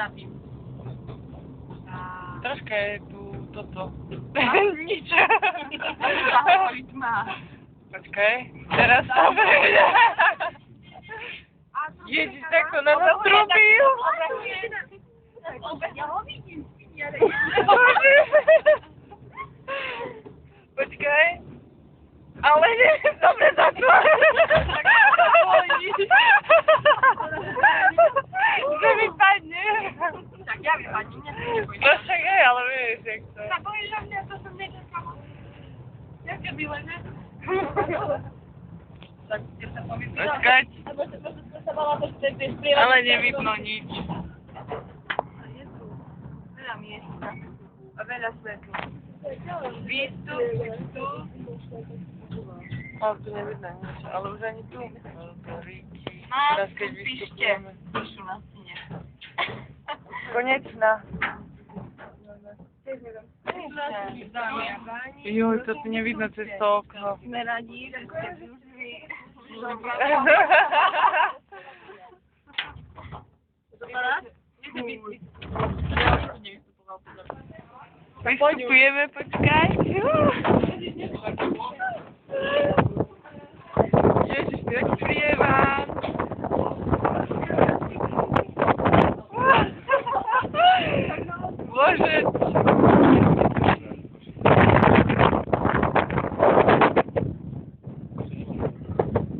na tým. Troška je tu toto. Nič. Počkaj, teraz sa vejde. Ježiš, tak to na nás trúbil. Ja ho vidím. Počkaj. Ale nie, dobre zatvára. Že vypadne. Tak ja vypadnem, No však je, ale vieš, jak to. sa bojíš o mňa, to som nečakala. Jaké byle, ne? Tak ste sa povypila. Počkať. Ale nevidno nič. Je tu veľa miesta a veľa svetla. Výstup, vstup. Ale tu nevidno nič, ale už ani tu. Nás Teraz tu keď píšte. vystupujeme. Píšu na stene. Konečná. Dámy a páni. Joj, to tu nevidno cez to okno. Sme radi, že ste využili. Vystupujeme, počkaj. Ježiš, ty tak sprieva.